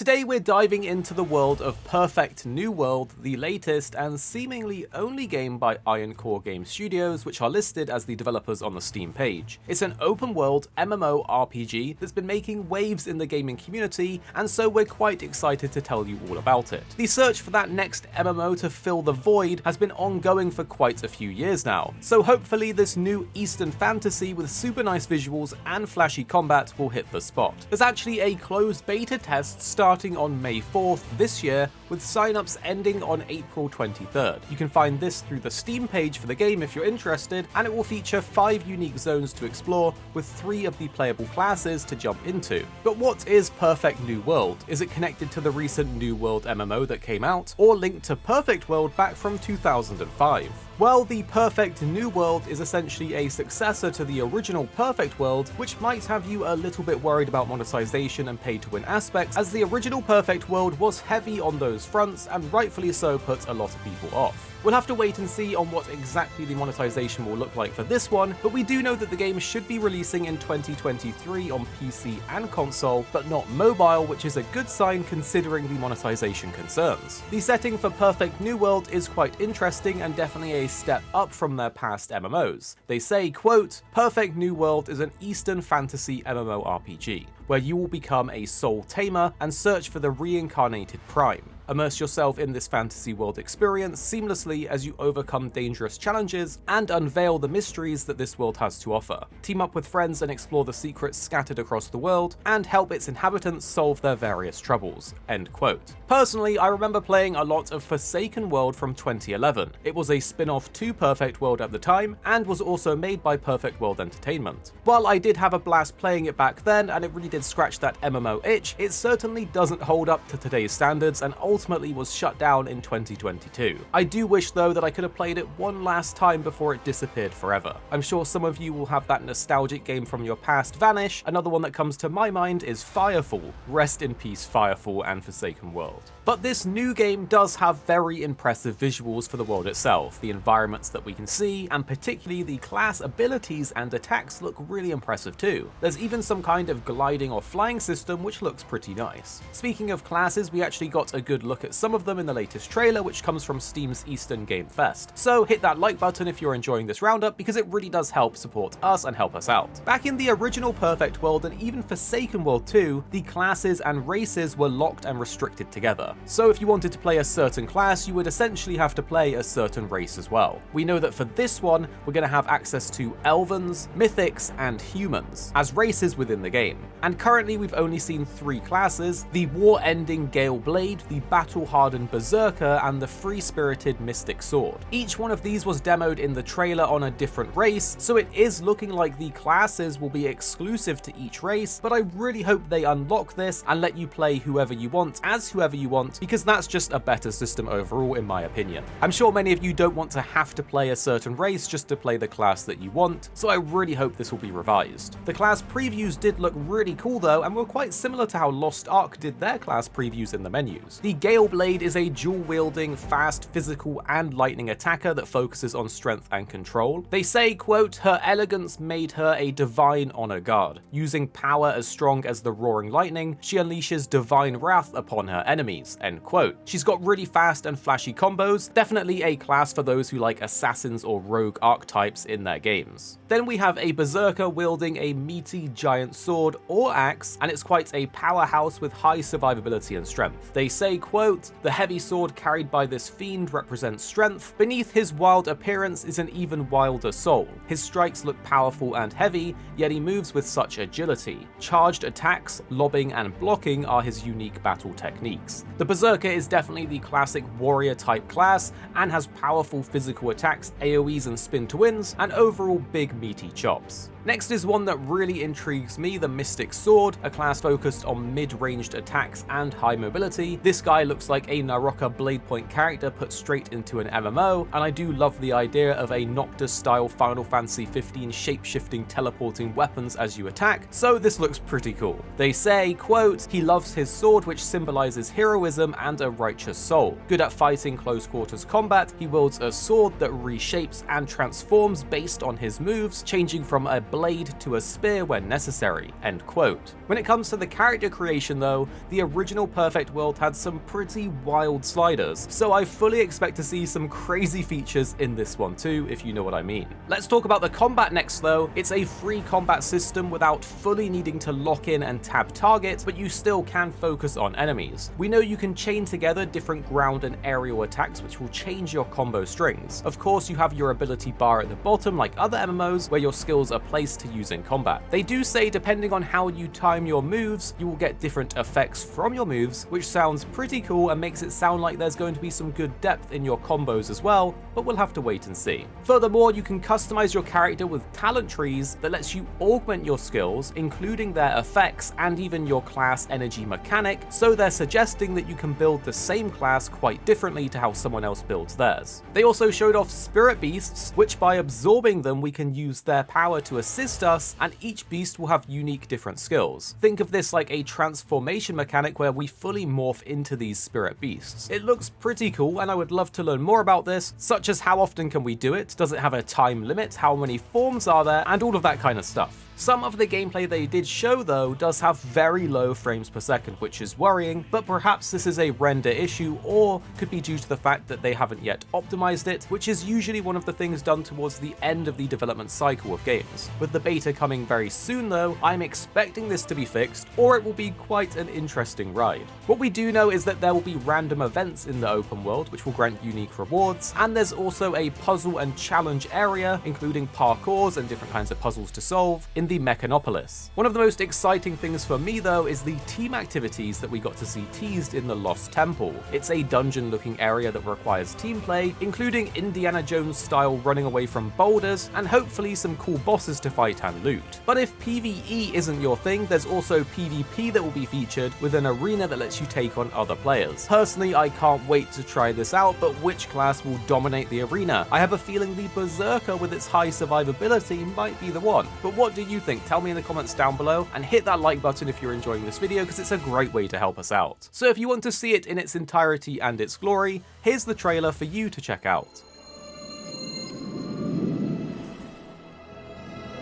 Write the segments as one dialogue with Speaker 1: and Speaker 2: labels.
Speaker 1: Today we're diving into the world of Perfect New World, the latest and seemingly only game by Iron Core Game Studios, which are listed as the developers on the Steam page. It's an open world MMORPG that's been making waves in the gaming community, and so we're quite excited to tell you all about it. The search for that next MMO to fill the void has been ongoing for quite a few years now, so hopefully this new Eastern fantasy with super nice visuals and flashy combat will hit the spot. There's actually a closed beta test starting on May 4th this year, with signups ending on April 23rd. You can find this through the Steam page for the game if you're interested, and it will feature 5 unique zones to explore, with 3 of the playable classes to jump into. But what is Perfect New World? Is it connected to the recent New World MMO that came out, or linked to Perfect World back from 2005? Well, the Perfect New World is essentially a successor to the original Perfect World, which might have you a little bit worried about monetization and pay-to-win aspects, as the original Perfect World was heavy on those fronts and rightfully so put a lot of people off. We'll have to wait and see on what exactly the monetization will look like for this one, but we do know that the game should be releasing in 2023 on PC and console, but not mobile, which is a good sign considering the monetization concerns. The setting for Perfect New World is quite interesting and definitely a step up from their past MMOs. They say, quote, "Perfect New World is an Eastern fantasy MMORPG, where you will become a soul tamer and search for the reincarnated Prime. Immerse yourself in this fantasy world experience seamlessly as you overcome dangerous challenges and unveil the mysteries that this world has to offer. Team up with friends and explore the secrets scattered across the world, and help its inhabitants solve their various troubles." End quote. Personally, I remember playing a lot of Forsaken World from 2011. It was a spin-off to Perfect World at the time, and was also made by Perfect World Entertainment. While I did have a blast playing it back then, and it really did scratch that MMO itch, it certainly doesn't hold up to today's standards, and ultimately was shut down in 2022. I do wish though that I could have played it one last time before it disappeared forever. I'm sure some of you will have that nostalgic game from your past vanish. Another one that comes to my mind is Firefall. Rest in peace Firefall and Forsaken World. But this new game does have very impressive visuals for the world itself. The environments that we can see, and particularly the class abilities and attacks, look really impressive too. There's even some kind of gliding or flying system which looks pretty nice. Speaking of classes, we actually got a good look at some of them in the latest trailer, which comes from Steam's Eastern Game Fest. So hit that like button if you're enjoying this roundup, because it really does help support us and help us out. Back in the original Perfect World and even Forsaken World 2, the classes and races were locked and restricted together. So if you wanted to play a certain class, you would essentially have to play a certain race as well. We know that for this one, we're going to have access to Elvens, Mythics, and Humans as races within the game. And currently we've only seen 3 classes: the war-ending Gale Blade, the battle-hardened Berserker, and the free-spirited Mystic Sword. Each one of these was demoed in the trailer on a different race, so it is looking like the classes will be exclusive to each race, but I really hope they unlock this and let you play whoever you want as whoever you want, because that's just a better system overall in my opinion. I'm sure many of you don't want to have to play a certain race just to play the class that you want, so I really hope this will be revised. The class previews did look really cool though, and were quite similar to how Lost Ark did their class previews in the menus. The Gale Blade is a dual-wielding, fast, physical, and lightning attacker that focuses on strength and control. They say, quote, "Her elegance made her a divine honor guard. Using power as strong as the roaring lightning, she unleashes divine wrath upon her enemies." End quote. She's got really fast and flashy combos, definitely a class for those who like assassins or rogue archetypes in their games. Then we have a Berserker wielding a meaty giant sword or axe, and it's quite a powerhouse with high survivability and strength. They say, quote, "The heavy sword carried by this fiend represents strength. Beneath his wild appearance is an even wilder soul. His strikes look powerful and heavy, yet he moves with such agility. Charged attacks, lobbing, and blocking are his unique battle techniques." The Berserker is definitely the classic warrior type class, and has powerful physical attacks, AoEs and spin to wins, and overall big meaty chops. Next is one that really intrigues me, the Mystic Sword, a class focused on mid-ranged attacks and high mobility. This guy guy looks like a Naraka blade point character put straight into an MMO, and I do love the idea of a Noctis-style Final Fantasy 15 shape-shifting teleporting weapons as you attack, so this looks pretty cool. They say, quote, "He loves his sword, which symbolizes heroism and a righteous soul. Good at fighting close quarters combat, he wields a sword that reshapes and transforms based on his moves, changing from a blade to a spear when necessary," end quote. When it comes to the character creation though, the original Perfect World had some pretty wild sliders, so I fully expect to see some crazy features in this one too, if you know what I mean. Let's talk about the combat next though. It's a free combat system without fully needing to lock in and tab targets, but you still can focus on enemies. We know you can chain together different ground and aerial attacks which will change your combo strings. Of course, you have your ability bar at the bottom like other MMOs where your skills are placed to use in combat. They do say depending on how you time your moves, you will get different effects from your moves, which sounds pretty cool and makes it sound like there's going to be some good depth in your combos as well, but we'll have to wait and see. Furthermore, you can customize your character with talent trees that lets you augment your skills, including their effects and even your class energy mechanic, so they're suggesting that you can build the same class quite differently to how someone else builds theirs. They also showed off spirit beasts, which by absorbing them we can use their power to assist us, and each beast will have unique different skills. Think of this like a transformation mechanic where we fully morph into these spirit beasts. It looks pretty cool and I would love to learn more about this, such as how often can we do it, does it have a time limit, how many forms are there, and all of that kind of stuff. Some of the gameplay they did show though does have very low frames per second, which is worrying, but perhaps this is a render issue or could be due to the fact that they haven't yet optimized it, which is usually one of the things done towards the end of the development cycle of games. With the beta coming very soon though, I'm expecting this to be fixed, or it will be quite an interesting ride. What we do know is that there will be random events in the open world which will grant unique rewards, and there's also a puzzle and challenge area, including parkours and different kinds of puzzles to solve, in the Mechanopolis. One of the most exciting things for me though is the team activities that we got to see teased in the Lost Temple. It's a dungeon looking area that requires team play, including Indiana Jones style running away from boulders and hopefully some cool bosses to fight and loot. But if PvE isn't your thing, there's also PvP that will be featured with an arena that lets you take on other players. Personally, I can't wait to try this out, but which class will dominate the arena? I have a feeling the Berserker with its high survivability might be the one. But what do you think? Tell me in the comments down below, and hit that like button if you're enjoying this video because it's a great way to help us out. So if you want to see it in its entirety and its glory, here's the trailer for you to check out.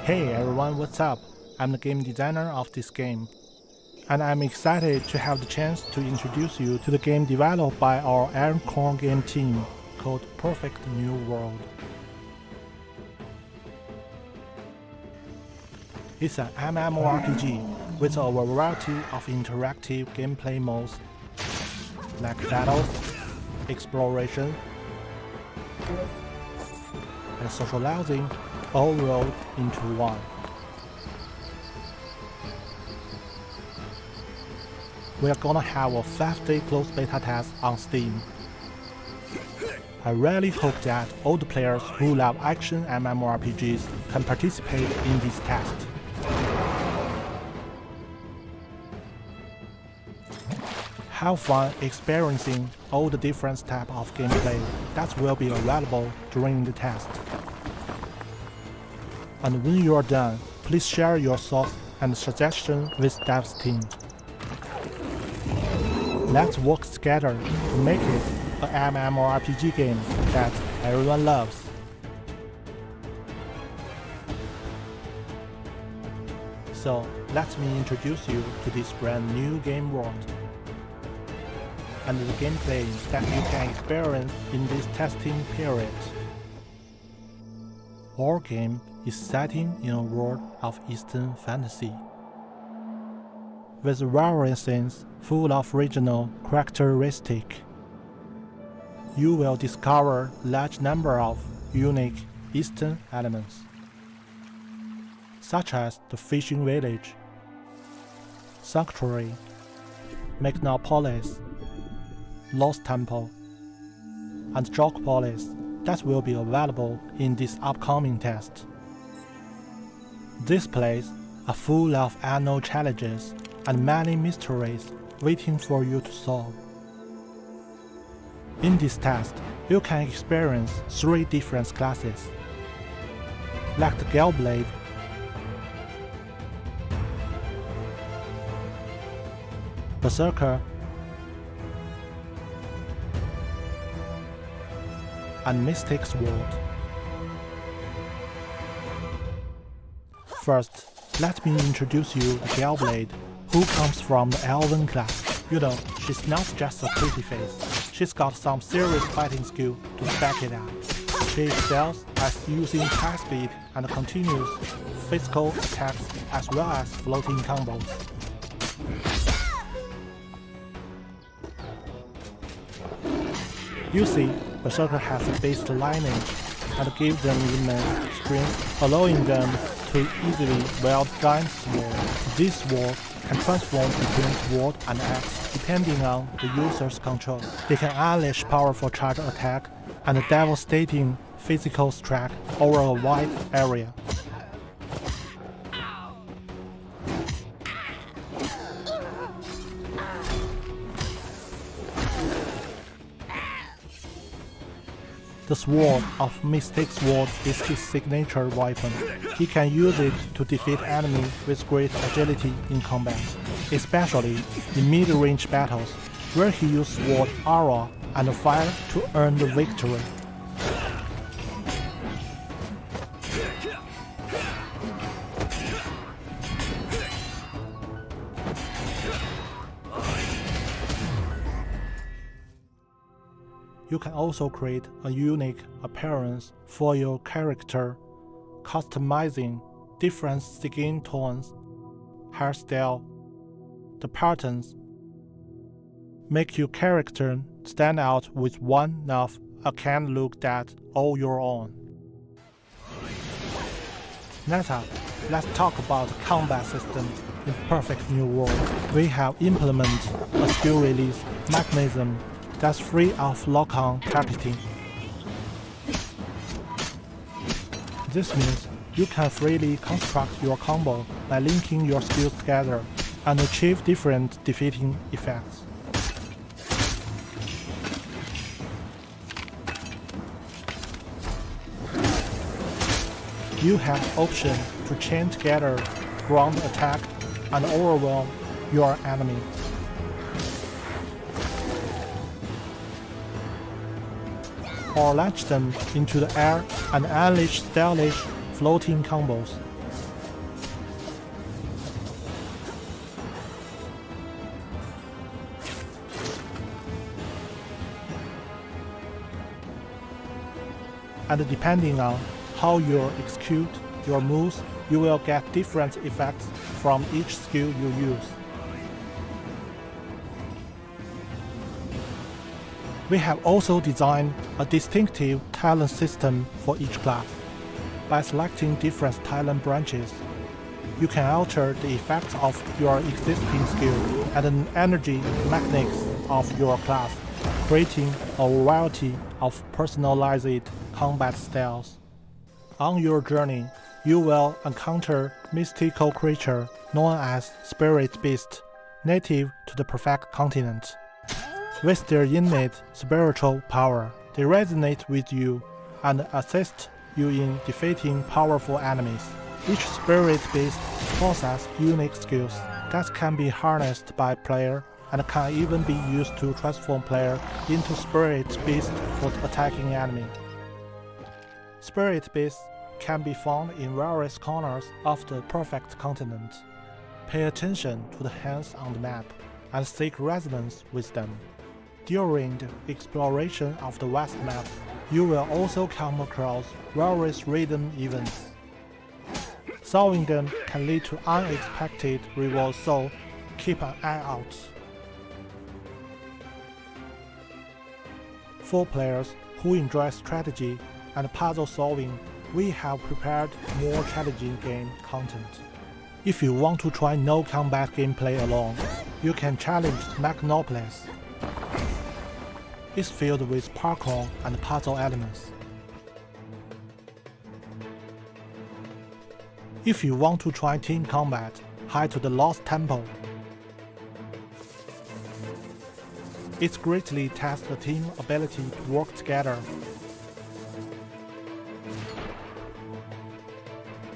Speaker 2: Hey everyone, what's up? I'm the game designer of this game, and I'm excited to have the chance to introduce you to the game developed by our Ironcore game team called Perfect New World. It's an MMORPG with a variety of interactive gameplay modes like battle, exploration, and socializing, all rolled into one. We're gonna have a 5-day closed beta test on Steam. I really hope that all the players who love action MMORPGs can participate in this test. Have fun experiencing all the different types of gameplay that will be available during the test. And when you're done, please share your thoughts and suggestions with Dev's team. Let's work together to make it an MMORPG game that everyone loves. So let me introduce you to this brand new game world and the gameplay that you can experience in this testing period. Our game is setting in a world of Eastern fantasy, with various scenes full of regional characteristics. You will discover a large number of unique Eastern elements, such as the fishing village, sanctuary, Mechanopolis, Lost Temple, and Jogopolis that will be available in this upcoming test. These places are full of annual challenges and many mysteries waiting for you to solve. In this test, you can experience 3 different classes, like the Galeblade, Berserker, and Mystic Sword. First, let me introduce you the Galeblade, who comes from the Elven class. You know, she's not just a pretty face, she's got some serious fighting skill to back it up. She excels at using high speed and continuous physical attacks as well as floating combos. You see, Berserker has a base lineage and gives them immense strength, allowing them to easily wield giant sword. This sword can transform between sword and axe depending on the user's control. They can unleash powerful charge attack and devastating physical strike over a wide area. The Sword of Mystic Sword is his signature weapon. He can use it to defeat enemies with great agility in combat, especially in mid-range battles, where he uses sword aura and fire to earn the victory. You can also create a unique appearance for your character, customizing different skin tones, hairstyle, the patterns. Make your character stand out with one of a can look that all your own. Next up, let's talk about the combat system in Perfect New World. We have implemented a skill release mechanism that's free of lock-on targeting. This means you can freely construct your combo by linking your skills together and achieve different defeating effects. You have option to chain together ground attack and overwhelm your enemy. Or launch them into the air and unleash stylish floating combos. And depending on how you execute your moves, you will get different effects from each skill you use. We have also designed a distinctive talent system for each class. By selecting different talent branches, you can alter the effects of your existing skill and the energy mechanics of your class, creating a variety of personalized combat styles. On your journey, you will encounter mystical creatures known as spirit beasts, native to the Perfect Continent. With their innate spiritual power, they resonate with you and assist you in defeating powerful enemies. Each spirit beast possesses unique skills that can be harnessed by player and can even be used to transform player into spirit beast for attacking enemy. Spirit beasts can be found in various corners of the Perfect Continent. Pay attention to the hands on the map and seek resonance with them. During the exploration of the West map, you will also come across various random events. Solving them can lead to unexpected rewards, so keep an eye out. For players who enjoy strategy and puzzle solving, we have prepared more challenging game content. If you want to try no combat gameplay alone, you can challenge Magnopolis. It's filled with parkour and puzzle elements. If you want to try team combat, head to the Lost Temple. It greatly tests the team ability to work together.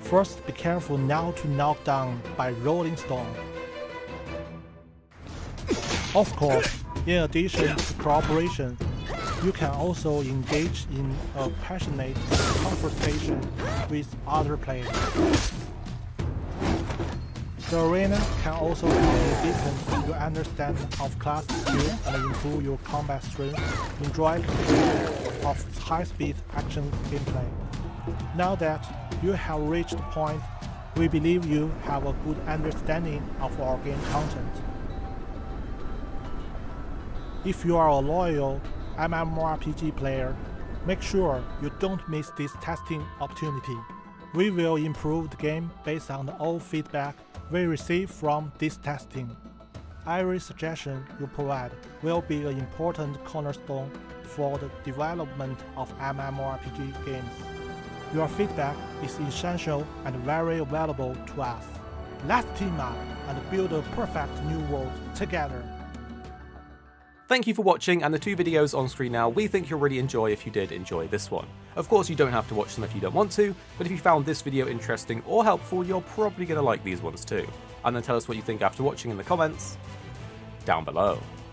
Speaker 2: First, be careful not to knock down by rolling stone. Of course, in addition to cooperation, you can also engage in a passionate conversation with other players. The arena can also help you deepen your understanding of class skills and improve your combat strength. Enjoy the thrill of high-speed action gameplay. Now that you have reached the point, we believe you have a good understanding of our game content. If you are a loyal MMORPG player, make sure you don't miss this testing opportunity. We will improve the game based on all feedback we receive from this testing. Every suggestion you provide will be an important cornerstone for the development of MMORPG games. Your feedback is essential and very valuable to us. Let's team up and build a perfect new world together.
Speaker 1: Thank you for watching, and the 2 videos on screen now we think you'll really enjoy if you did enjoy this one. Of course, you don't have to watch them if you don't want to, but if you found this video interesting or helpful, you're probably going to like these ones too. And then tell us what you think after watching in the comments down below.